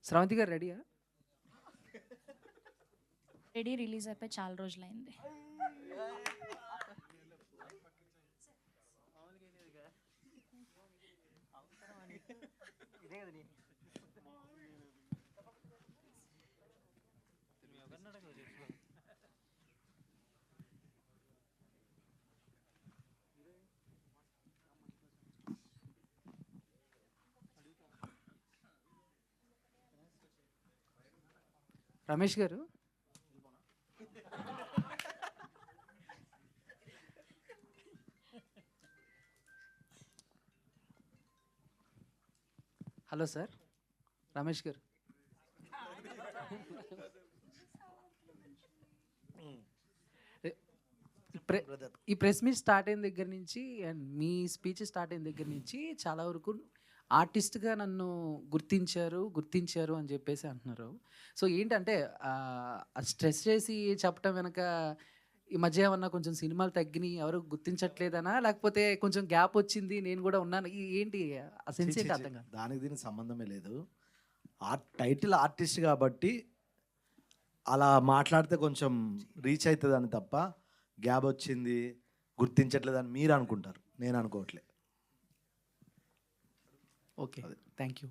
స్రవంతి గారు రెడీయా? Ready release అయిపోయి చాలా రోజులైంది. రమేష్ గారు హలో సార్, రమేష్ గారు. ఈ ప్రెస్ మీట్ స్టార్ట్ అయిన దగ్గర నుంచి అండ్ మీ స్పీచ్ స్టార్ట్ అయిన దగ్గర నుంచి చాలా వరకు ఆర్టిస్ట్గా నన్ను గుర్తించారు అని చెప్పేసి అంటున్నారు. సో ఏంటంటే స్ట్రెస్ చేసి చెప్పటం వెనక ఈ మధ్య ఏమన్నా కొంచెం సినిమాలు తగ్గినాయి, ఎవరు గుర్తించట్లేదనా, లేకపోతే కొంచెం గ్యాప్ వచ్చింది నేను కూడా ఉన్నాను, ఏంటి ఆ సెన్స్ ఏంటి అర్థం కాదు. దానికి దీనికి సంబంధమే లేదు. టైటిల్ ఆర్టిస్ట్ కాబట్టి అలా మాట్లాడితే కొంచెం రీచ్ అవుతుందని తప్ప గ్యాప్ వచ్చింది గుర్తించట్లేదని మీరు అనుకుంటారు, నేను అనుకోవట్లేదు. Okay, thank you.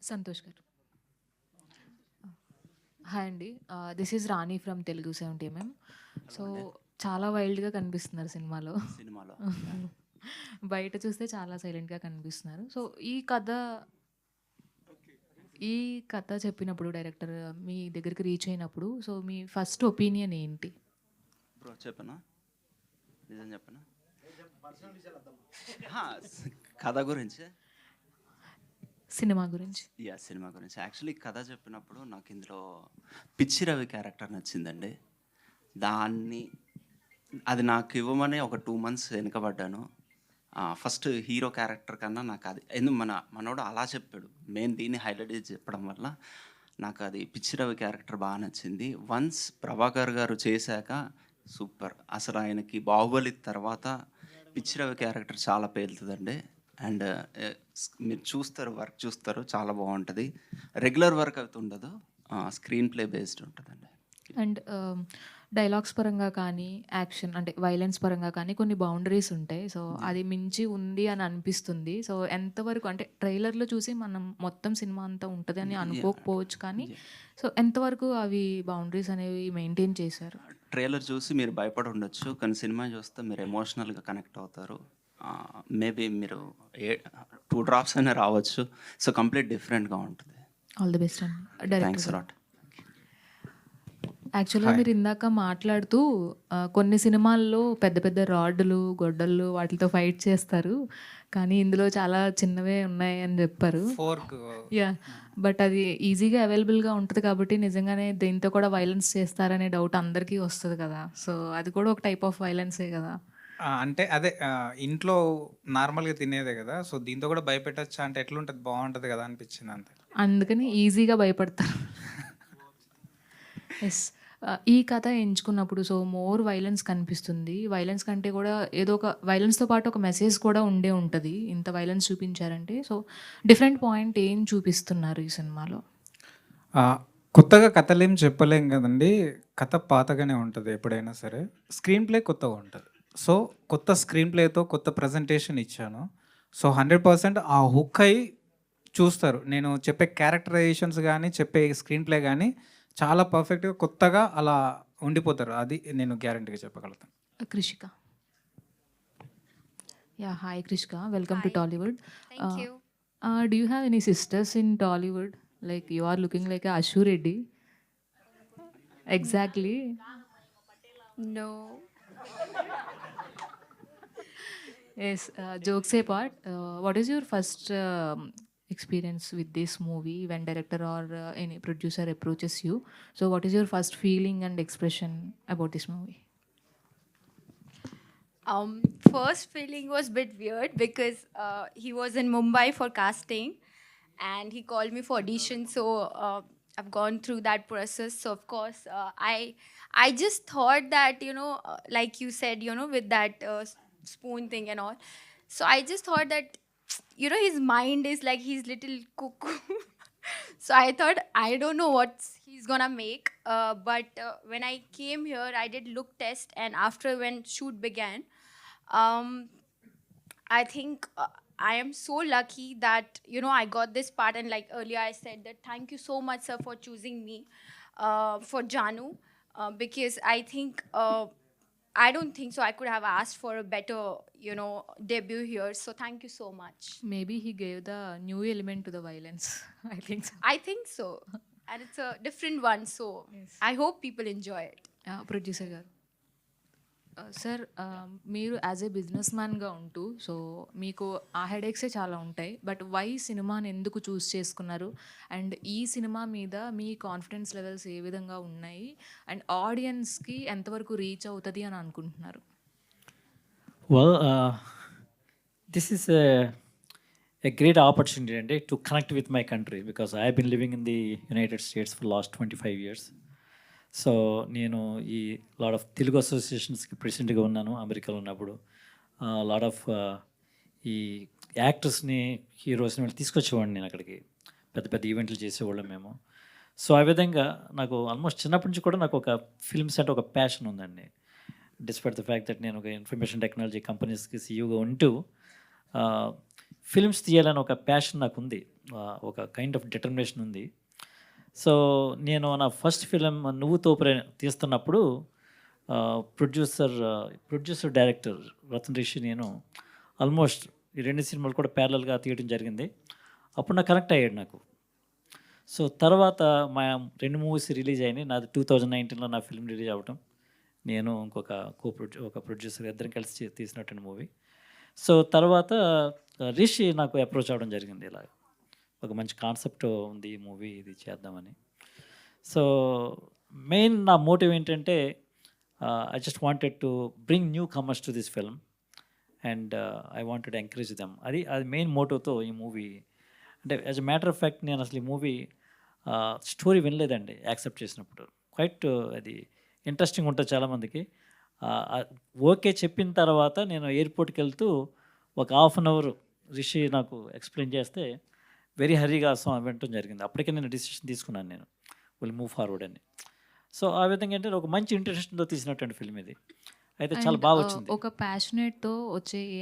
సంతోష్ గారు. హాయ్ అండి, this is Rani from Telugu 70mm. So చాలా వైల్డ్గా కనిపిస్తున్నారు సినిమాలో. బయట చూస్తే చాలా సైలెంట్గా కనిపిస్తున్నారు. సో ఈ కథ చెప్పినప్పుడు డైరెక్టర్ మీ దగ్గరికి రీచ్ అయినప్పుడు సో మీ ఫస్ట్ ఒపీనియన్ ఏంటి? బ్రో చెప్పనా, నిజం చెప్పనా, కథ గురించి, సినిమా గురించి? సినిమా గురించి. యాక్చువల్లీ కథ చెప్పినప్పుడు నాకు ఇందులో పిచ్చి రవి క్యారెక్టర్ నచ్చిందండి. అది నాకు ఇవ్వమని ఒక 2 months వెనుకబడ్డాను. ఫస్ట్ హీరో క్యారెక్టర్ కన్నా నాకు అది ఎందుకు మనోడు అలా చెప్పాడు, మెయిన్ దీన్ని హైలైట్ చేసి చెప్పడం వల్ల నాకు అది పిచ్చి రవి క్యారెక్టర్ బాగా నచ్చింది. వన్స్ ప్రభాకర్ గారు చేశాక సూపర్, అసలు ఆయనకి బాహుబలి తర్వాత పిచ్చి రవి క్యారెక్టర్ చాలా పేలుతుందండి. అండ్ మీరు వర్క్ చూస్తారు, చాలా బాగుంటుంది. రెగ్యులర్ వర్క్ అయితే ఉండదు, స్క్రీన్ ప్లే బేస్డ్ ఉంటుందండి. అండ్ డైలాగ్స్ పరంగా కానీ యాక్షన్ అంటే వైలెన్స్ పరంగా కానీ కొన్ని బౌండరీస్ ఉంటాయి. సో అది మించి ఉంది అని అనిపిస్తుంది. సో ఎంతవరకు అంటే ట్రైలర్లో చూసి మనం మొత్తం సినిమా అంతా ఉంటుంది అని అనుకోకపోవచ్చు, కానీ సో ఎంతవరకు అవి బౌండరీస్ అనేవి మెయింటైన్ చేశారు? ట్రైలర్ చూసి మీరు భయపడి ఉండొచ్చు, కానీ సినిమా చూస్తే మీరు ఎమోషనల్గా కనెక్ట్ అవుతారు. మేబీ మీరు 2 drops అయినా రావచ్చు. సో కంప్లీట్ డిఫరెంట్గా ఉంటుంది. ఆల్ ది బెస్ట్ అండి. Thanks lot. యాక్చువల్గా మీరు ఇందాక మాట్లాడుతూ కొన్ని సినిమాల్లో పెద్ద పెద్ద రాడ్లు గొడ్డళ్ళు వాటితో ఫైట్ చేస్తారు, కానీ ఇందులో చాలా చిన్నవే ఉన్నాయి అని చెప్పారు. యా, బట్ అది ఈజీగా అవైలబుల్గా ఉంటుంది కాబట్టి నిజంగానే దీంతో కూడా వైలెన్స్ చేస్తారనే డౌట్ అందరికీ వస్తుంది కదా. సో అది కూడా ఒక టైప్ ఆఫ్ వైలెన్సే కదా. అంటే అదే ఇంట్లో నార్మల్గా తినేదే కదా, సో దీంతో కూడా భయపెట్టచ్చా అంటే ఎట్లుంటుంది, బాగుంటుంది కదా అనిపించింది అంతే. అందుకని ఈజీగా భయపడతారు. ఎస్, ఈ కథ ఎంచుకున్నప్పుడు సో మోర్ వైలెన్స్ కనిపిస్తుంది. వైలెన్స్ కంటే కూడా ఏదో ఒక వైలెన్స్తో పాటు ఒక మెసేజ్ కూడా ఉంటుంది. ఇంత వైలెన్స్ చూపించారంటే సో డిఫరెంట్ పాయింట్ ఏం చూపిస్తున్నారు ఈ సినిమాలో? కొత్తగా కథలేం చెప్పలేం కదండి, కథ పాతగానే ఉంటుంది ఎప్పుడైనా సరే. స్క్రీన్ ప్లే కొత్తగా ఉంటుంది. సో కొత్త స్క్రీన్ ప్లేతో కొత్త ప్రజెంటేషన్ ఇచ్చాను. సో 100% ఆ హుక్ అయి చూస్తారు. నేను చెప్పే క్యారెక్టరైజేషన్స్ కానీ చెప్పే స్క్రీన్ ప్లే కానీ చాలా పర్ఫెక్ట్గా కొత్తగా అలా ఉండిపోతారు. అది నేను గ్యారంటీగా చెప్పగలుగుతాను. Krishika. Yeah, hi Krishika, welcome to Tollywood. Thank you. Do you have any sisters in Tollywood? Like you are looking like a Ashu Reddy. Exactly. No. Yes, jokes apart, what is your first experience with this movie when director or any producer approaches you? So what is your first feeling and expression about this movie? First feeling was a bit weird because he was in Mumbai for casting and he called me for audition. So I've gone through that process. So of course, I just thought that, like you said, with that spoon thing and all. So I just thought that, you know, his mind is like he's little cuckoo. So I thought, I don't know what he's gonna make. But when I came here, I did look test, and after when shoot began, um, I think I am so lucky that, you know, I got this part. And like earlier I said that thank you so much, sir, for choosing me for Janu, because I think I don't think so I could have asked for a better, you know, debut here. So thank you so much. Maybe he gave the new element to the violence. I think so. I think so. And it's a different one. So Yes. I hope people enjoy it. Producer గారు sir, మీరు as a business మ్యాన్గా ఉంటూ, so మీకు ఆ హెడేక్సే చాలా ఉంటాయి, but why సినిమాని ఎందుకు చూస్ చేసుకున్నారు, అండ్ ఈ సినిమా మీద మీ కాన్ఫిడెన్స్ లెవెల్స్ ఏ విధంగా ఉన్నాయి, అండ్ ఆడియన్స్కి ఎంతవరకు రీచ్ అవుతుంది అని అనుకుంటున్నారు? Well, this is a great opportunity and to connect with my country, because I have been living in the United States for the last 25 years. So నేను ఈ లాట్ ఆఫ్ తెలుగు అసోసియేషన్స్కి ప్రెసిడెంట్గా ఉన్నాను అమెరికాలో ఉన్నప్పుడు. లాట్ ఆఫ్ ఈ యాక్టర్స్ని, హీరోస్ని తీసుకొచ్చేవాడిని నేను అక్కడికి. పెద్ద పెద్ద ఈవెంట్లు చేసేవాళ్ళం మేము. సో ఆ విధంగా నాకు ఆల్మోస్ట్ చిన్నప్పటి నుంచి కూడా నాకు ఒక ఫిల్మ్స్ అంటే ఒక ప్యాషన్ ఉందండి. డిస్పైట్ ద ఫ్యాక్ట్ దట్ నేను ఒక ఇన్ఫర్మేషన్ టెక్నాలజీ కంపెనీస్కి సీఈఓగా ఉంటూ ఫిల్మ్స్ తీయాలని ఒక ప్యాషన్ నాకు ఉంది, ఒక కైండ్ ఆఫ్ డిటర్మినేషన్ ఉంది. సో నేను నా ఫస్ట్ ఫిలిం నువ్వు తోపురే తీస్తున్నప్పుడు ప్రొడ్యూసర్ డైరెక్టర్ రతన్ రిషి నేను ఆల్మోస్ట్ ఈ 2 సినిమాలు కూడా ప్యారలల్గా తీయడం జరిగింది. అప్పుడు నాకు కనెక్ట్ అయ్యాడు నాకు. సో తర్వాత మా 2 మూవీస్ రిలీజ్ అయినాయి. నాది 2019లో నా ఫిల్మ్ రిలీజ్ అవ్వటం, నేను ఇంకొక ఒక ప్రొడ్యూసర్ ఇద్దరం కలిసి తీసినటువంటి మూవీ. సో తర్వాత రిషి నాకు అప్రోచ్ అవ్వడం జరిగింది, ఇలా ఒక మంచి కాన్సెప్ట్ ఉంది ఈ మూవీ, ఇది చేద్దామని. సో మెయిన్ నా మోటివ్ ఏంటంటే I just wanted to bring new comers to this film and I wanted encourage them. అది మెయిన్ మోటివ్తో ఈ మూవీ. అంటే as a matter of fact నేను అసలు ఈ మూవీ స్టోరీ వినలేదండి యాక్సెప్ట్ చేసినప్పుడు. క్వైట్ అది ఇంట్రెస్టింగ్ ఉంటుంది చాలామందికి. ఓకే చెప్పిన తర్వాత నేను ఎయిర్పోర్ట్కి వెళ్తూ ఒక హాఫ్ అన్ అవర్ రిషి నాకు ఎక్స్ప్లెయిన్ చేస్తే వెరీ హరీగా వినటం జరిగింది. అప్పటికే నేను డిసిషన్ తీసుకున్నాను, నేను విల్ మూవ్ ఫార్వర్డ్ అని. సో ఆ విధంగా ఏంటంటే ఒక మంచి ఇంట్రెస్ట్తో తీసినటువంటి ఫిల్మ్ ఇది. అయితే చాలా బాగా వచ్చింది. ఒక ప్యాషనేట్తో వచ్చే ఏ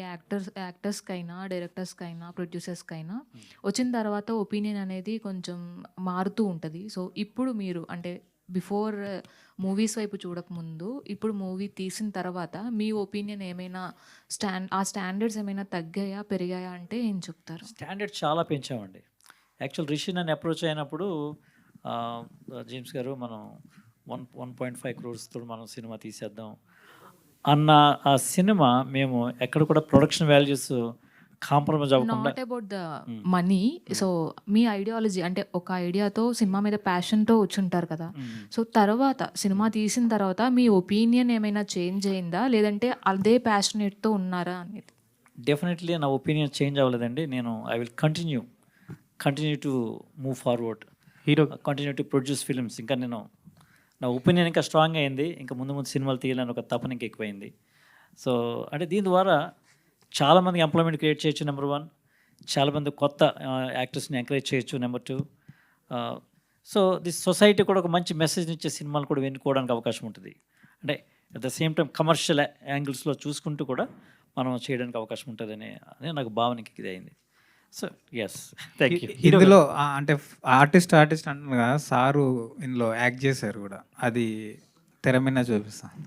యాక్టర్స్కైనా, డైరెక్టర్స్కైనా, ప్రొడ్యూసర్స్కైనా వచ్చిన తర్వాత ఒపీనియన్ అనేది కొంచెం మారుతూ ఉంటుంది. సో ఇప్పుడు మీరు అంటే బిఫోర్ మూవీస్ వైపు చూడకముందు, ఇప్పుడు మూవీ తీసిన తర్వాత మీ ఒపీనియన్ ఏమైనా ఆ స్టాండర్డ్స్ ఏమైనా తగ్గాయా, పెరిగాయా అంటే ఏం చెప్తారు? స్టాండర్డ్ చాలా పెంచామండి. యాక్చువల్ రిషి నన్ను అప్రోచ్ అయినప్పుడు జేమ్స్ గారు మనం 1.5 crores మనం సినిమా తీసేద్దాం అన్న ఆ సినిమా మేము ఎక్కడ కూడా ప్రొడక్షన్ వాల్యూస్ కాంప్రమైజ్ అవ్వకుండా. Not about the money. So me ideology అంటే ఒక ఐడియాతో సినిమా మీద ప్యాషన్తో వచ్చుంటారు కదా. సో తర్వాత సినిమా తీసిన తర్వాత మీ ఒపీనియన్ ఏమైనా చేంజ్ అయిందా, లేదంటే అదే ప్యాషనేట్తో ఉన్నారా అనేది? డెఫినెట్లీ నా ఒపీనియన్ చేంజ్ అవ్వలేదండి. నేను I will continue to move forward, continue to produce films. ఇంకా నేను నా ఒపీనియన్ ఇంకా స్ట్రాంగ్ అయింది. ఇంకా ముందు సినిమాలు తీయాలని ఒక తపన ఇంకా ఎక్కువైంది. సో అంటే దీని ద్వారా చాలామందికి ఎంప్లాయ్మెంట్ క్రియేట్ చేయొచ్చు, నెంబర్ 1. చాలామంది కొత్త యాక్టర్స్ని ఎంకరేజ్ చేయొచ్చు, నెంబర్ 2. సో దిస్ సొసైటీ కూడా ఒక మంచి మెసేజ్ ఇచ్చే సినిమాలు కూడా ఎన్నుకోవడానికి అవకాశం ఉంటుంది. అంటే at the same time commercial యాంగిల్స్లో చూసుకుంటూ కూడా మనం చేయడానికి అవకాశం ఉంటుందని నాకు భావనకి ఇది అయింది. So yes, thank you. ఇందులో అంటే ఆర్టిస్ట్ అంటున్నారు కదా, సారు ఇందులో యాక్ట్ చేశారు కూడా, అది తెర మీద చూపిస్తాను.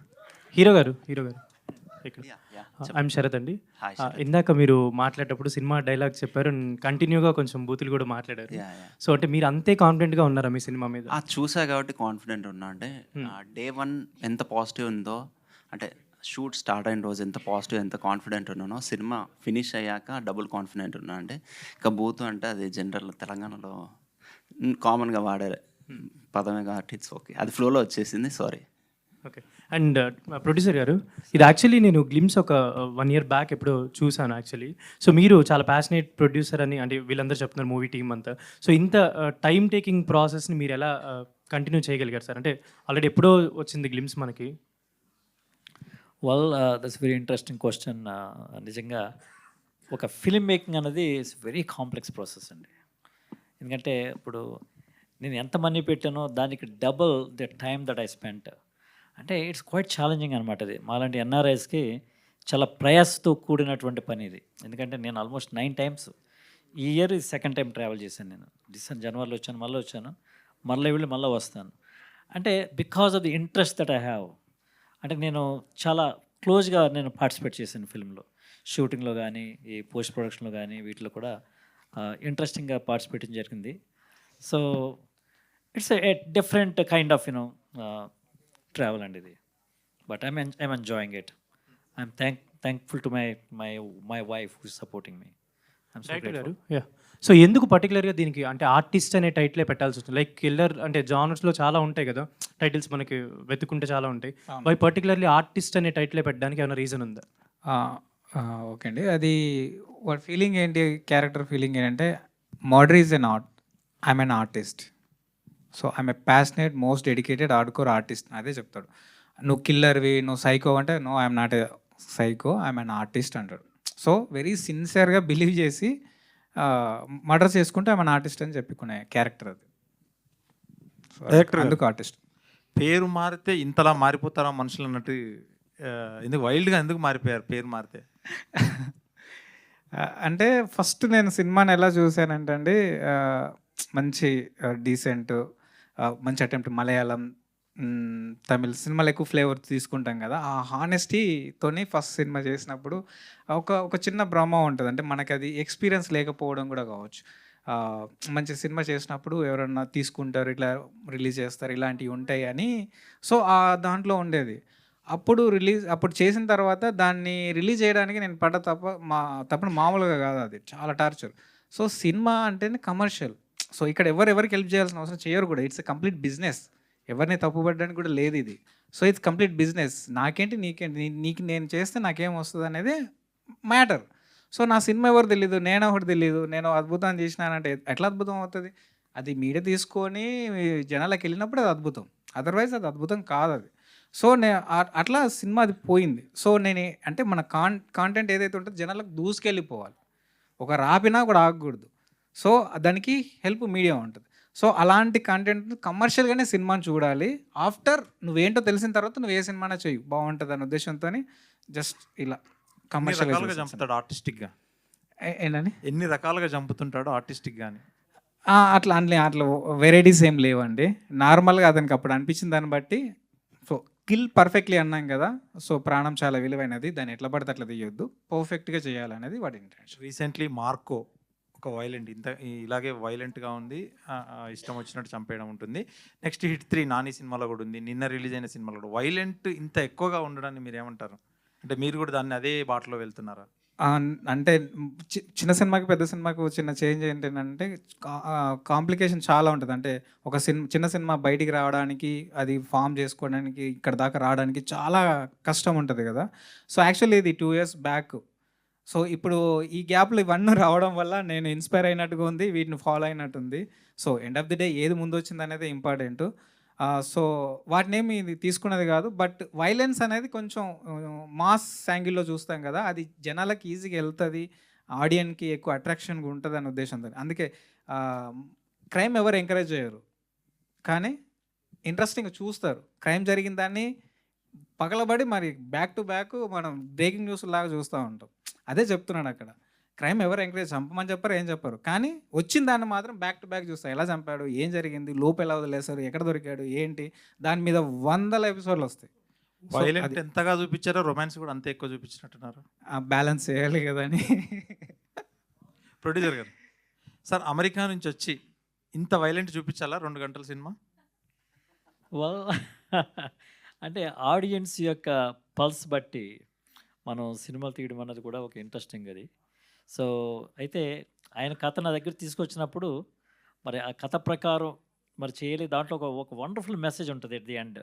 హీరో గారు ఇక్కడ Yeah, yeah. ఐఎమ్ శరత్ అండి. Hi, Sharath. ఇందాక మీరు మాట్లాడేటప్పుడు సినిమా డైలాగ్ చెప్పారు, కంటిన్యూగా కొంచెం బూతులు కూడా మాట్లాడారు. Yeah, yeah. సో అంటే మీరు అంతే కాన్ఫిడెంట్గా ఉన్నారా మీ సినిమా మీద? చూసా కాబట్టి కాన్ఫిడెంట్ ఉన్నా. అంటే డే 1 ఎంత పాజిటివ్ ఉందో, అంటే షూట్ స్టార్ట్ అయిన రోజు ఎంత పాజిటివ్, ఎంత కాన్ఫిడెంట్ ఉన్నానో, సినిమా ఫినిష్ అయ్యాక డబుల్ కాన్ఫిడెంట్ ఉన్నా. అంటే ఇక బూత్ అంటే అది జనరల్ తెలంగాణలో కామన్గా వాడే పదమే కాబట్టి ఇట్స్ ఓకే, అది ఫ్లోలో వచ్చేసింది, సారీ. ఓకే. అండ్ ప్రొడ్యూసర్ గారు, ఇది యాక్చువల్లీ నేను గ్లిమ్స్ ఒక 1 year బ్యాక్ ఎప్పుడో చూసాను యాక్చువల్లీ. సో మీరు చాలా ప్యాషనేట్ ప్రొడ్యూసర్ అని అంటే వీళ్ళందరూ చెప్తున్నారు, మూవీ టీమ్ అంతా. సో ఇంత టైం టేకింగ్ ప్రాసెస్ని మీరు ఎలా కంటిన్యూ చేయగలిగారు సార్? అంటే ఆల్రెడీ ఎప్పుడో వచ్చింది గ్లిమ్స్ మనకి. Well, that's very interesting question. నిజంగా ఒక ఫిల్మ్ మేకింగ్ అనేది ఇట్స్ వెరీ కాంప్లెక్స్ ప్రాసెస్ అండి. ఎందుకంటే ఇప్పుడు నేను ఎంత మనీ పెట్టానో దానికి double the time that I spent. అంటే ఇట్స్ క్వైట్ ఛాలెంజింగ్ అనమాట ఇది. మాలాంటి ఎన్ఆర్ఐస్కి చాలా ప్రయాసతో కూడినటువంటి పని ఇది. ఎందుకంటే నేను ఆల్మోస్ట్ 9 times ఈ ఇయర్ ఇది సెకండ్ టైం ట్రావెల్ చేశాను నేను. జనవరిలో వచ్చాను, మళ్ళీ వచ్చాను, మళ్ళీ వెళ్ళి మళ్ళీ వస్తాను. అంటే because of the interest that I have. అంటే నేను చాలా క్లోజ్గా నేను పార్టిసిపేట్ చేశాను ఫిల్మ్లో, షూటింగ్లో కానీ, ఈ పోస్ట్ ప్రొడక్షన్లో కానీ, వీటిలో కూడా ఇంట్రెస్టింగ్గా పార్టిసిపేట్ జరిగింది. So it's a different kind of travel అండి ఇది. But I'm enjoying it. I'm thankful to my wife who is supporting me. Director గారు, సో ఎందుకు పర్టికులర్గా దీనికి అంటే ఆర్టిస్ట్ అనే టైటిలే పెట్టాల్సి వస్తుంది? లైక్ కిల్లర్ అంటే జానర్స్లో చాలా ఉంటాయి కదా టైటిల్స్, మనకి వెతుకుంటే చాలా ఉంటాయి. బై పర్టికులర్లీ ఆర్టిస్ట్ అనే టైటిలే పెట్టడానికి ఏమైనా రీజన్ ఉందా? ఓకే అండి. అది వాడి ఫీలింగ్ ఏంటి, క్యారెక్టర్ ఫీలింగ్ ఏంటంటే murder is an art, I'm an artist. So I'm a passionate most dedicated hardcore artist. అదే చెప్తాడు. నువ్వు కిల్లర్వి, నువ్వు సైకో అంటే no, I'm not a psycho, I'm an artist అంటాడు. సో వెరీ సిన్సియర్గా బిలీవ్ చేసి మర్డర్ చేసుకుంటే ఐఎమ్ ఎన్ ఆర్టిస్ట్ అని చెప్పుకునే క్యారెక్టర్ అది. అందుకు ఆర్టిస్ట్. పేరు మారితే ఇంతలా మారిపోతారా మనుషులు అన్నట్టు, ఎందుకు వైల్డ్గా ఎందుకు మారిపోయారు పేరు మారితే? అంటే ఫస్ట్ నేను సినిమాని ఎలా చూశానంటే అండి, మంచి డీసెంట్, మంచి అటెంప్ట్. మలయాళం, తమిళ్ సినిమాలు ఎక్కువ ఫ్లేవర్ తీసుకుంటాం కదా, ఆ హానెస్టీతోని ఫస్ట్ సినిమా చేసినప్పుడు ఒక చిన్న భ్రమ ఉంటుంది. అంటే మనకి అది ఎక్స్పీరియన్స్ లేకపోవడం కూడా కావచ్చు. మంచి సినిమా చేసినప్పుడు ఎవరన్నా తీసుకుంటారు, ఇట్లా రిలీజ్ చేస్తారు, ఇలాంటివి ఉంటాయి అని. సో ఆ దాంట్లో ఉండేది. అప్పుడు చేసిన తర్వాత దాన్ని రిలీజ్ చేయడానికి నేను పడ్డ తప్పని మామూలుగా కాదు, అది చాలా టార్చర్. సో సినిమా అంటేనే కమర్షియల్. సో ఇక్కడ ఎవరికి హెల్ప్ చేయాల్సిన అవసరం చేయరు కూడా. It's a complete business. ఎవరిని తప్పుపడడానికి కూడా లేదు ఇది. So it's complete business. నాకేంటి నీకేంటి, నీకు నేను చేస్తే నాకేం వస్తుంది అనేది మ్యాటర్. సో నా సినిమా ఎవరు తెలీదు, నేను ఒకటి తెలీదు, నేను అద్భుతం చేసినానంటే ఎట్లా అద్భుతం అవుతుంది? అది మీడియా తీసుకొని జనాలకు వెళ్ళినప్పుడు అది అద్భుతం, అదర్వైజ్ అది అద్భుతం కాదు అది. సో అట్లా సినిమా అది పోయింది. సో అంటే మన కాంటెంట్ ఏదైతే ఉంటుందో జనాలకు దూసుకెళ్ళిపోవాలి, ఒక రాపినా కూడా ఆగకూడదు. సో దానికి హెల్ప్ మీడియా ఉంటుంది. సో అలాంటి కంటెంట్ కమర్షియల్గానే సినిమాని చూడాలి. ఆఫ్టర్ నువ్వేంటో తెలిసిన తర్వాత నువ్వు ఏ సినిమానే చెయ్యి, బాగుంటుంది అనే ఉద్దేశంతో జస్ట్ ఇలా కమర్షియల్గా చంపుతాడు ఆర్టిస్టిక్గా. ఏంటని ఎన్ని రకాలుగా చంపుతుంటాడు ఆర్టిస్టిక్ కానీ? అట్లా వెరైటీస్ ఏం లేవండి. నార్మల్గా అతనికి అప్పుడు అనిపించిన దాన్ని బట్టి. సో కిల్ పర్ఫెక్ట్లీ అన్నాం కదా, సో ప్రాణం చాలా విలువైనది, దాన్ని ఎట్లా పడితే అట్లా తీయొద్దు, పర్ఫెక్ట్గా చేయాలనేది వాడి ఇంటెన్షన్. రీసెంట్లీ మార్కో ఒక వైలెంట్, ఇలాగే వైలెంట్గా ఉంది, ఇష్టం వచ్చినట్టు చంపేయడం ఉంటుంది. నెక్స్ట్ హిట్ 3 నాని సినిమాలో కూడా ఉంది, నిన్న రిలీజ్ అయిన సినిమాలో కూడా. వైలెంట్ ఇంత ఎక్కువగా ఉండడాన్ని మీరు ఏమంటారు? అంటే మీరు కూడా దాన్ని అదే బాటలో వెళ్తున్నారా? అంటే చిన్న సినిమాకి పెద్ద సినిమాకు చిన్న చేంజ్ ఏంటంటే కాంప్లికేషన్ చాలా ఉంటుంది. అంటే ఒక చిన్న సినిమా బయటికి రావడానికి, అది ఫామ్ చేసుకోవడానికి, ఇక్కడ దాకా రావడానికి చాలా కష్టం ఉంటుంది కదా. సో యాక్చువల్లీ ఇది 2 years బ్యాక్. సో ఇప్పుడు ఈ గ్యాప్లో ఇవన్నీ రావడం వల్ల నేను ఇన్స్పైర్ అయినట్టుగా ఉంది, వీటిని ఫాలో అయినట్టుంది. So end of the day ఏది ముందు వచ్చింది అనేది ఇంపార్టెంట్. సో వాటిని ఏమి తీసుకున్నది కాదు. బట్ వైలెన్స్ అనేది కొంచెం మాస్ యాంగిల్లో చూస్తాం కదా, అది జనాలకి ఈజీగా వెళ్తుంది, ఆడియన్కి ఎక్కువ అట్రాక్షన్గా ఉంటుంది అనే ఉద్దేశంతో. అందుకే క్రైమ్ ఎవరు ఎంకరేజ్ చేయరు, కానీ ఇంట్రెస్టింగ్గా చూస్తారు. క్రైమ్ జరిగిన దాన్ని పగలబడి మరి బ్యాక్ టు బ్యాక్ మనం బ్రేకింగ్ న్యూస్ లాగా చూస్తూ ఉంటాం. అదే చెప్తున్నాడు అక్కడ. క్రైమ్ ఎవరు ఎంకరేజ్, చంపమని చెప్పారు, ఏం చెప్పారు, కానీ వచ్చిన దాన్ని మాత్రం బ్యాక్ టు బ్యాక్ చూస్తారు. ఎలా చంపాడు, ఏం జరిగింది, లోపు ఎలా వదిలేశారు, ఎక్కడ దొరికాడు, ఏంటి, దాని మీద 100 episodes వస్తాయి. వైలెంట్ ఎంతగా చూపించారో రొమాన్స్ కూడా అంతే ఎక్కువ చూపించినట్టున్నారు. బ్యాలెన్స్ చేయాలి కదా అని. ప్రొడ్యూసర్ గారు, సార్ అమెరికా నుంచి వచ్చి ఇంత వైలెంట్ చూపించాలా 2 గంటల సినిమా? అంటే ఆడియన్స్ యొక్క పల్స్ బట్టి మనం సినిమాలు తీయడం అన్నది కూడా ఒక ఇంట్రెస్టింగ్ అది. సో అయితే ఆయన కథ నా దగ్గర తీసుకొచ్చినప్పుడు మరి ఆ కథ ప్రకారం మరి చేయలేదు. దాంట్లో ఒక వండర్ఫుల్ మెసేజ్ ఉంటుంది ఎట్ ది ఎండ్.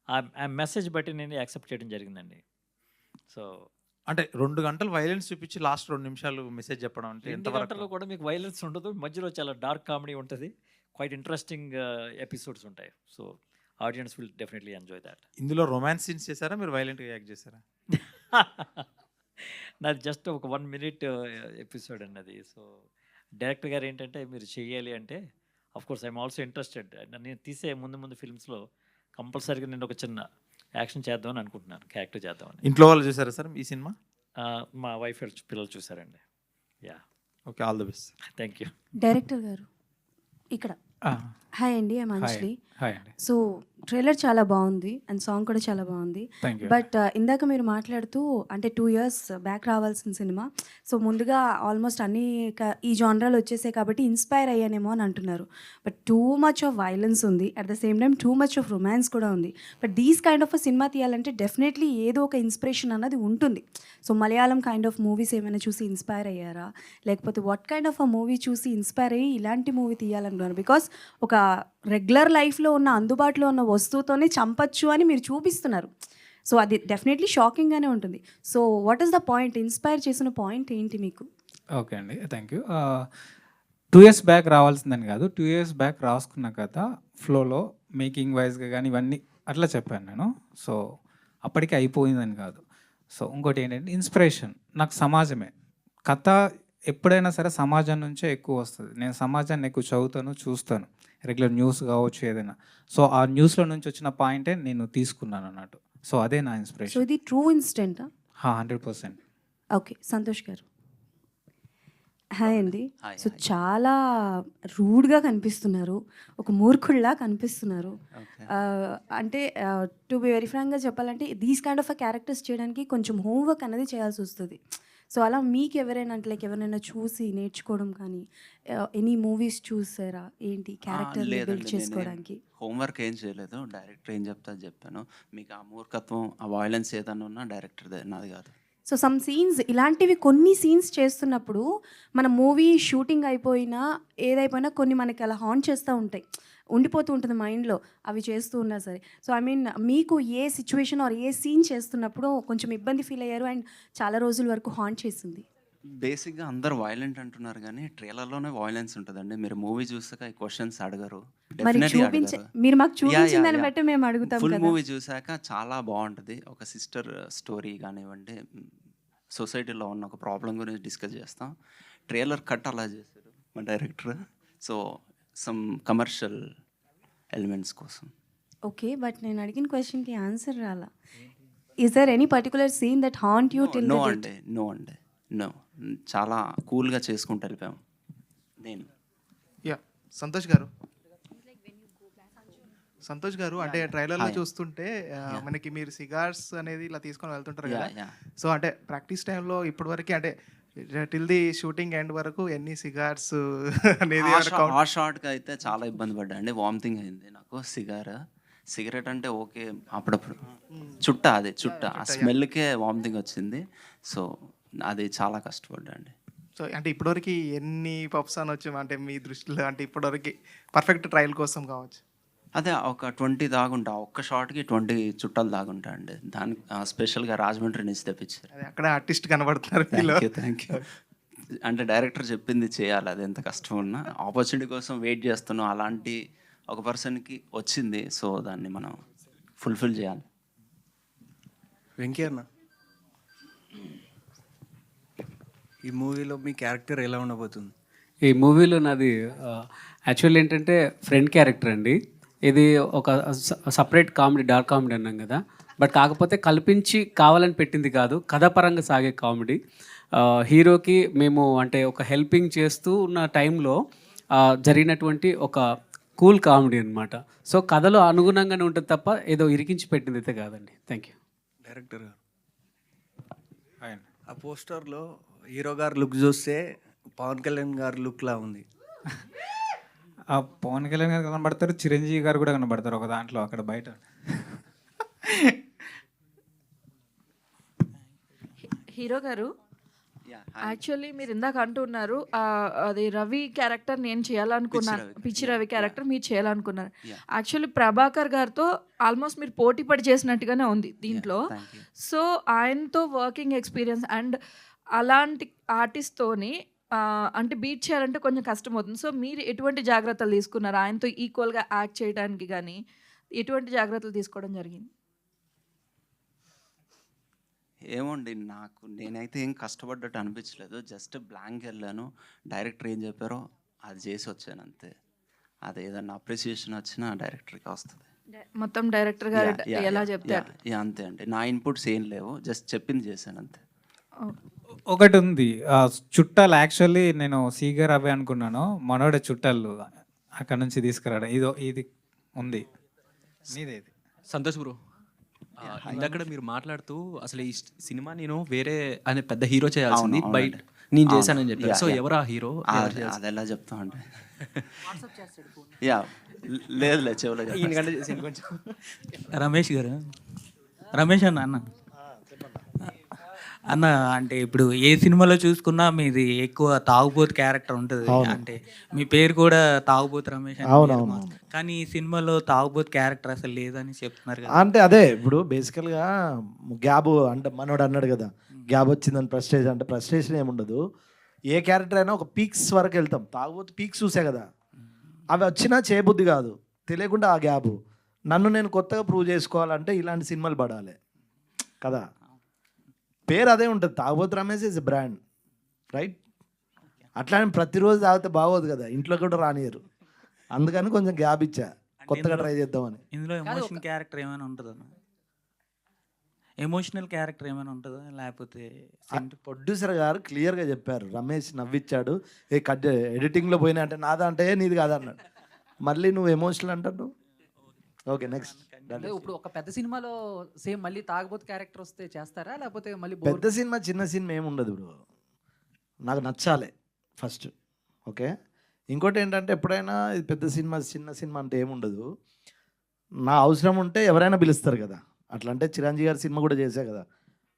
ఆ మెసేజ్ బట్టి నేను యాక్సెప్ట్ చేయడం జరిగిందండి. సో అంటే 2 గంటలు వైలెన్స్ చూపించి లాస్ట్ 2 నిమిషాలు మెసేజ్ చెప్పడం అంటే 2 గంటల్లో కూడా మీకు వైలెన్స్ ఉండదు, మధ్యలో చాలా డార్క్ కామెడీ ఉంటుంది, క్వైట్ ఇంట్రెస్టింగ్ ఎపిసోడ్స్ ఉంటాయి. So audience will definitely enjoy that. ఇందులో రొమాన్స్ సీన్స్ చేశారా, మీరు వైలెంట్గా యాక్ట్ చేశారా? నాది జస్ట్ ఒక 1 మినిట్ ఎపిసోడ్ అండి అది. సో డైరెక్టర్ గారు ఏంటంటే మీరు చెయ్యాలి అంటే కోర్స్ ఐఎమ్ ఆల్సో ఇంట్రెస్టెడ్. నేను తీసే ముందు ఫిల్మ్స్లో కంపల్సరీగా నేను ఒక చిన్న యాక్షన్ చేద్దామని అనుకుంటున్నాను, క్యారెక్టర్ చేద్దామని. ఇంట్లో వాళ్ళు చూసారా సార్ ఈ సినిమా? మా వైఫ్ పిల్లలు చూసారండి. Yeah, okay, all the best. Thank you. Director గారు ఇక్కడ హాయ్ అండి, ఐ మంజ్లీ. హాయ్ అండి. సో ట్రైలర్ చాలా బాగుంది అండ్ సాంగ్ కూడా చాలా బాగుంది. Thank you. బట్ ఇందాక మీరు మాట్లాడుతూ అంటే 2 years బ్యాక్ రావాల్సిన సినిమా, సో ముందుగా ఆల్మోస్ట్ అన్ని ఈ జానరాలు వచ్చేసాయి కాబట్టి ఇన్స్పైర్ అయ్యానేమో అని అంటున్నారు. But too much of violence ఉంది, at the same time too much of romance కూడా ఉంది. But these kind of cinema తీయాలంటే డెఫినెట్లీ ఏదో ఒక ఇన్స్పిరేషన్ అన్నది ఉంటుంది. So Malayalam kind of movies ఏమైనా చూసి ఇన్స్పైర్ అయ్యారా, లేకపోతే what kind of uh movie చూసి ఇన్స్పైర్ అయ్యి ఇలాంటి మూవీ తీయాలనుకున్నారు? బికాస్ ఒక రెగ్యులర్ లైఫ్లో ఉన్న అందుబాటులో ఉన్న వస్తువుతోనే చంపచ్చు అని మీరు చూపిస్తున్నారు. సో అది డెఫినెట్లీ షాకింగ్గానే ఉంటుంది. So what is the point, inspire చేసిన పాయింట్ ఏంటి మీకు? ఓకే అండి, థ్యాంక్ యూ. 2 years బ్యాక్ రావాల్సిందని కాదు, 2 years బ్యాక్ రాసుకున్న కథ ఫ్లోలో మేకింగ్ వైజ్గా కానీ ఇవన్నీ అట్లా చెప్పాను నేను. సో అప్పటికి అయిపోయిందని కాదు. సో ఇంకోటి ఏంటంటే ఇన్స్పిరేషన్ నాకు సమాజమే. కథ ఎప్పుడైనా సరే సమాజం నుంచే ఎక్కువ వస్తుంది. నేను సమాజాన్ని ఎక్కువ చదువుతాను, చూస్తాను, రెగ్యులర్ న్యూస్ కావచ్చు ఏదైనా. సో ఆ న్యూస్లో నుంచి వచ్చిన పాయింటే నేను తీసుకున్నాను అన్నట్టు. సో అదే నా సో ఇన్స్పిరేషన్. ఇది ట్రూ ఇన్సిడెంటా? 100%. ఓకే, సంతోష్ గారు హాయ్ అండి. Hi, so hi. చాలా రూడ్గా కనిపిస్తున్నారు, ఒక మూర్ఖుల్లా కనిపిస్తున్నారు. ఓకే. అంటే టు బి వెరీ ఫ్రాంక్గా చెప్పాలంటే దీస్ కైండ్ ఆఫ్ క్యారెక్టర్స్ చేయడానికి కొంచెం హోంవర్క్ అనేది చేయాల్సి వస్తుంది. సో అలా మీకు ఎవరైనా అంటే లైక్ ఎవరైనా చూసి నేర్చుకోవడం కానీ ఎనీ మూవీస్ చూసారా ఏంటి క్యారెక్టర్ బిల్డ్ చేసుకోవడానికి? హోంవర్క్ ఏం చేయలేదు, డైరెక్టర్ ఏం చెప్తా చెప్పాను. మీకు ఆ మూర్ఖత్వం, ఆ వాయిలెన్స్ ఏదన్నా ఉన్నా డైరెక్టర్దే, నాది కాదు. సో సమ్ సీన్స్ ఇలాంటివి కొన్ని సీన్స్ చేస్తున్నప్పుడు మన మూవీ షూటింగ్ అయిపోయినా ఏదైపోయినా కొన్ని మనకి అలా హాంట్ చేస్తూ ఉంటాయి, ఉండిపోతూ ఉంటుంది మైండ్లో అవి చేస్తూ ఉన్నా సరే. సో ఐ మీన్ మీకు ఏ సిచ్యువేషన్ ఆర్ ఏ సీన్ చేస్తున్నప్పుడు కొంచెం ఇబ్బంది ఫీల్ అయ్యారు అండ్ చాలా రోజుల వరకు హాంట్ చేసింది? బేసిక్గా అందరు వైలెంట్ అంటున్నారు కానీ ట్రైలర్లోనే వాయిలెన్స్ ఉంటుందండి. మీరు మూవీ చూసాక ఈ క్వశ్చన్స్ అడగరు, మరి డెఫినెట్లీ మీరు మాకు యా, చూపించిన యా, దాన్ని యా. బట్టి మేము అడుగుతాం ఫుల్ కదా. మూవీ చూసాక చాలా బాగుంటుంది. ఒక సిస్టర్ స్టోరీ కానివ్వండి, సొసైటీలో ఉన్న ఒక ప్రాబ్లం గురించి డిస్కస్ చేస్తాం. ట్రైలర్ కట్ అలా చేశారు మా director. So some commercial elements కోసం. ఓకే, బట్ నేను అడిగిన క్వశ్చన్కి ఆన్సర్ రాలా. Is there any particular scene that haunt you till no the అండి, నో అండి, నో. చాలా కూల్గా చేసుకుంటూ వెళ్ళిపోయాం. నేను యా సంతోష్ గారు, సంతోష్ గారు అంటే ట్రైలర్లో Hi. చూస్తుంటే మనకి మీరు సిగార్స్ అనేది ఇలా తీసుకొని వెళ్తుంటారు కదా. యా. సో అంటే ప్రాక్టీస్ టైంలో ఇప్పటి వరకు అంటే టిల్ ది షూటింగ్ ఎండ్ వరకు ఎన్ని సిగార్స్ అనేది ఆ షార్ట్కి అయితే చాలా ఇబ్బంది పడ్డా అండి. వామిటింగ్ అయింది నాకు. సిగరెట్ అంటే ఓకే అప్పుడప్పుడు, చుట్ట ఆ స్మెల్కే వామిటింగ్ వచ్చింది. సో అది చాలా కష్టపడ్డా అండి. సో అంటే ఇప్పటివరకు ఎన్ని పప్స్ అని వచ్చాము అంటే మీ దృష్టిలో, అంటే ఇప్పటివరకు పర్ఫెక్ట్ ట్రయల్ కోసం కావచ్చు? అదే ఒక 20 దాగుంటా, ఒక్క షార్ట్కి 20 చుట్టాలు దాగుంటా అండి. దానికి స్పెషల్గా రాజమండ్రి నుంచి తెప్పించారు. అదే అక్కడ ఆర్టిస్ట్ కనబడుతున్నారు. Thank you. అంటే డైరెక్టర్ చెప్పింది చేయాలి, అది ఎంత కష్టం ఉన్నా. ఆపర్చునిటీ కోసం వెయిట్ చేస్తున్నాం, అలాంటి ఒక పర్సన్కి వచ్చింది. సో దాన్ని మనం ఫుల్ఫిల్ చేయాలి. వెంకీ అన్న, ఈ మూవీలో మీ క్యారెక్టర్ ఎలా ఉండబోతుంది? ఈ మూవీలో నాది యాక్చువల్ ఏంటంటే ఫ్రెండ్ క్యారెక్టర్ అండి. ఇది ఒక సపరేట్ కామెడీ, డార్క్ కామెడీ అన్నాం కదా. బట్ కాకపోతే కల్పించి కావాలని పెట్టింది కాదు, కథాపరంగా సాగే కామెడీ. హీరోకి మేము అంటే ఒక హెల్పింగ్ చేస్తూ ఉన్న టైంలో జరిగినటువంటి ఒక కూల్ కామెడీ అనమాట. సో కథలో అనుగుణంగానే ఉంటుంది తప్ప ఏదో ఇరికించి పెట్టింది అయితే కాదండి. Thank you. డైరెక్టర్ గారు, ఆ పోస్టర్లో హీరో గారు లుక్ చూస్తే పవన్ కళ్యాణ్ గారు లుక్లా ఉంది. ఆ పవన్ కళ్యాణ్ గారు కనబడతారు, చిరంజీవి గారు కూడా కనబడతారు ఒక దాంట్లో, అక్కడ బయట. హీరో గారు, యాక్చువల్లీ మీరు ఇందాక అంటున్నారు అది రవి క్యారెక్టర్ నేను చేయాలనుకున్నాను, పిచ్చి రవి క్యారెక్టర్ మీరు చేయాలనుకున్నారు. యాక్చువల్లీ ప్రభాకర్ గారితో ఆల్మోస్ట్ మీరు పోటీ పడి చేసినట్టుగానే ఉంది దీంట్లో. సో ఆయనతో వర్కింగ్ ఎక్స్పీరియన్స్ అండ్ అలాంటి ఆర్టిస్ట్తోని అంటే బీట్ చేయాలంటే కొంచెం కష్టం అవుతుంది. సో మీరు ఎటువంటి జాగ్రత్తలు తీసుకున్నారు ఆయనతో ఈక్వల్గా యాక్ట్ చేయడానికి? కానీ ఎటువంటి జాగ్రత్తలు తీసుకోవడం జరిగింది? ఏమోండి నేనైతే ఏం కష్టపడ్డట్టు అనిపించలేదు. జస్ట్ బ్లాంక్ వెళ్ళాను. డైరెక్టర్ ఏం చెప్పారో అది చేసి వచ్చాను అంతే. అది ఏదన్నా అప్రిసియేషన్ వచ్చినా డైరెక్టర్కి వస్తుంది. మొత్తం డైరెక్టర్ గారు ఎలా చెప్తారు? అంతే అండి. నా ఇన్పుట్స్ ఏం లేవు, జస్ట్ చెప్పింది చేశాను అంతే. ఒకటి ఉంది, చుట్టాలు యాక్చువల్లీ నేను సీగా రవి అనుకున్నాను, మనోడే చుట్టాలు అక్కడ నుంచి తీసుకురావడం ఇది ఉంది. నీదేది సంతోష్ బ్రో, ఇందాక మీరు మాట్లాడుతూ అసలు ఈ సినిమా నేను వేరే అనే పెద్ద హీరో చేయాల్సింది, బయట నేను చేశానని చెప్పారు. సో ఎవరు ఆ హీరో? అది ఎలా చెప్తాం అంటే లేదులే చెవులో కొంచెం. రమేష్ గారు, రమేష్ అన్న అన్న అంటే ఇప్పుడు ఏ సినిమాలో చూసుకున్నా మీది ఎక్కువ తాగుబోతు క్యారెక్టర్ ఉంటుంది. అంటే మీ పేరు కూడా తాగుబోతు రమేష్ అని. కానీ ఈ సినిమాలో తాగుబోతు క్యారెక్టర్ అసలు లేదని చెప్తున్నారు కదా. అంటే అదే ఇప్పుడు బేసికల్గా గ్యాబ్ అంటే మనోడు అన్నాడు కదా, గ్యాబ్ వచ్చిందని ప్రెస్టేజ్ అంటే ప్రెస్టేషన్ ఏముండదు. ఏ క్యారెక్టర్ అయినా ఒక పీక్స్ వరకు వెళ్తాం. తాగుబోతు పీక్స్ చూసే కదా, అవి వచ్చినా చేయబుద్ధి కాదు, తెలియకుండా ఆ గ్యాబ్. నన్ను నేను కొత్తగా ప్రూవ్ చేసుకోవాలంటే ఇలాంటి సినిమాలు పడాలి కదా. పేరు అదే ఉంటుంది, తాగుబోతు రమేష్ ఇస్ బ్రాండ్, రైట్? అట్లానే ప్రతిరోజు తాగితే బాగోదు కదా, ఇంట్లో కూడా రానియరు. అందుకని కొంచెం గ్యాప్ ఇచ్చా, కొత్తగా ట్రై చేద్దామని. ఇందులో ఎమోషన్ క్యారెక్టర్ ఏమైనా ఉంటుందా? ఎమోషనల్ క్యారెక్టర్ ఏమైనా ఉంటుందా లేకపోతే? ప్రొడ్యూసర్ గారు క్లియర్గా చెప్పారు, రమేష్ నవ్విచ్చాడు, ఏ కట్ ఎడిటింగ్లో పోయినా అంటే నాదా అంటే నీది కాదన్నాడు. మళ్ళీ నువ్వు ఎమోషనల్ అంటాడు. Okay next. ఇప్పుడు ఒక పెద్ద సినిమాలో సేమ్ మళ్ళీ తాగబోతు క్యారెక్టర్ వస్తే చేస్తారా, లేకపోతే మళ్ళీ పెద్ద సినిమా చిన్న సినిమా ఏముండదు. ఇప్పుడు నాకు నచ్చాలి ఫస్ట్, ఓకే. ఇంకోటి ఏంటంటే ఎప్పుడైనా ఇది పెద్ద సినిమా చిన్న సినిమా అంటే ఏముండదు. నా అవసరం ఉంటే ఎవరైనా పిలుస్తారు కదా. అట్లా అంటే చిరంజీవి గారి సినిమా కూడా చేశా కదా,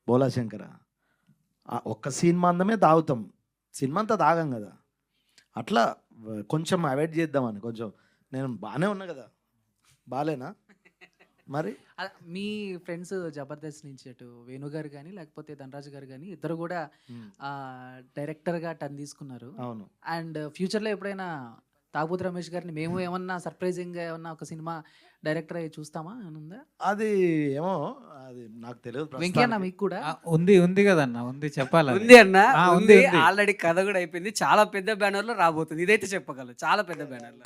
బోలా శంకర. ఒక్క సినిమా అందమే తాగుతాం, సినిమా అంతా తాగం కదా. అట్లా కొంచెం అవాయిడ్ చేద్దామని. కొంచెం నేను బాగానే ఉన్నా కదా, బాగాలేనా మరి? మీ ఫ్రెండ్స్ జబర్దస్త్ నుంచి అటు వేణు గారు కానీ లేకపోతే ధనరాజు గారు కానీ ఇద్దరు కూడా డైరెక్టర్గా టర్న్ తీసుకున్నారు. అవును. అండ్ ఫ్యూచర్లో ఎప్పుడైనా తాగుబోతు రమేష్ గారిని మేము ఏమన్నా సర్ప్రైజింగ్గా ఏమన్నా ఒక సినిమా డైరెక్టర్ అయ్యి చూస్తామా అని ఉందా? అది ఏమో, అది నాకు తెలియదు. వెంకయ్య మీకు కూడా ఉంది కదన్న, ఉంది చెప్పాలి. ఉంది అన్న, ఉంది. ఆల్రెడీ కథ కూడా అయిపోయింది, చాలా పెద్ద బ్యానర్ లో రాబోతుంది. ఇదైతే చెప్పగలను, చాలా పెద్ద బ్యానర్ లో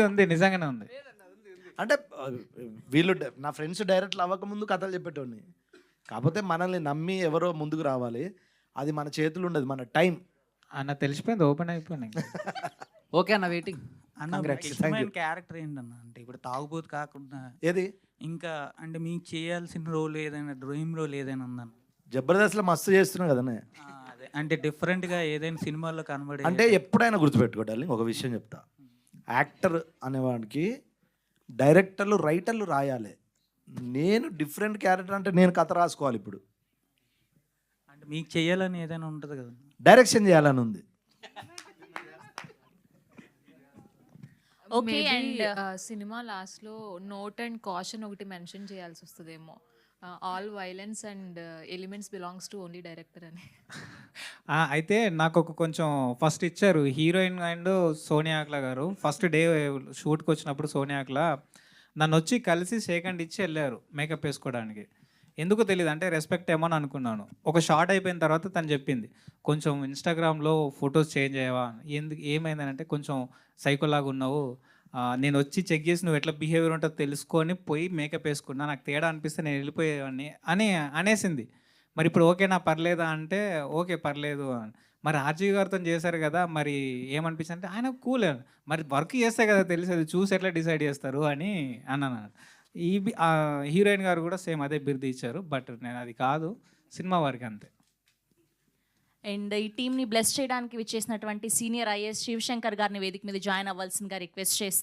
ఉంది, నిజంగానే ఉంది. అంటే వీళ్ళు నా ఫ్రెండ్స్ డైరెక్ట్లు అవ్వకముందు కథలు చెప్పేటోని. కాకపోతే మనల్ని నమ్మి ఎవరో ముందుకు రావాలి, అది మన చేతులు ఉండదు, మన టైం అన్న. తెలిసిపోయింది, ఓపెన్ అయిపోయినాయి. ఓకే అన్న, వెయిటింగ్ అన్న. క్యారెక్టర్ ఏంటన్న అంటే ఇప్పుడు తాగుబోతు కాకుండా ఏది ఇంకా అంటే మీకు చేయాల్సిన రోల్ ఏదైనా, డ్రీమ్ రోల్ ఏదైనా ఉందన్న? జబర్దస్త్లో మస్తు చేస్తున్నావు కదనే. అదే అంటే డిఫరెంట్గా ఏదైనా సినిమాల్లో కనబడే అంటే ఎప్పుడైనా గుర్తుపెట్టుకోవాలి ఒక విషయం చెప్తా. యాక్టర్ అనేవాడికి డైరెక్టర్లు రైటర్లు రాయాలి. నేను డిఫరెంట్ క్యారెక్టర్ అంటే నేను కథ రాసుకోవాలి. ఇప్పుడు అంటే మీకు చేయాలని ఏదైనా ఉంటుంది కదా, డైరెక్షన్ చేయాలని ఉంది. ఓకే. అండ్ సినిమా లాస్ట్లో నోట్ అండ్ కాషన్ ఒకటి మెన్షన్ చేయాల్సి వస్తుందేమో, all violence and elements belongs to only director అని. అయితే నాకు ఒక కొంచెం ఫస్ట్ ఇచ్చారు హీరోయిన్ అండ్ సోనియా అక్లా గారు. ఫస్ట్ డే షూట్కి వచ్చినప్పుడు సోనియా అక్లా నన్ను వచ్చి కలిసి సెకండ్ ఇచ్చి వెళ్ళారు మేకప్ వేసుకోవడానికి. ఎందుకు తెలియదు, అంటే రెస్పెక్ట్ ఏమో అని అనుకున్నాను. ఒక షార్ట్ అయిపోయిన తర్వాత తను చెప్పింది, కొంచెం ఇన్స్టాగ్రామ్లో ఫొటోస్ చేంజ్ అయ్యావా, ఎందుకు ఏమైందనంటే కొంచెం సైకోలాగా ఉన్నావు, నేను వచ్చి చెక్ చేసి నువ్వు ఎట్లా బిహేవియర్ ఉంటుందో తెలుసుకొని పోయి మేకప్ వేసుకున్నా, నాకు తేడా అనిపిస్తే నేను వెళ్ళిపోయేవాడిని అని అనేసింది. మరి ఇప్పుడు ఓకేనా పర్లేదా అంటే ఓకే పర్లేదు అని. మరి ఆర్జీ గారితో చేశారు కదా, మరి ఏమనిపించింది అంటే ఆయన కూల్, మరి వర్క్ చేస్తే కదా తెలిసేది, చూసి ఎట్లా డిసైడ్ చేస్తారు అని అన్నాను. ఈ హీరోయిన్ గారు కూడా సేమ్ అదే బిరుదు ఇచ్చారు, బట్ నేను అది కాదు, సినిమా వారికి అంతే. అండ్ ఈ టీంని బ్లెస్ చేయడానికి విచ్చేసినటువంటి సీనియర్ ఐఏఎస్ శివశంకర్ గారిని వేదిక మీద జాయిన్ అవ్వాల్సిందిగా రిక్వెస్ట్ చేస్తున్నాను.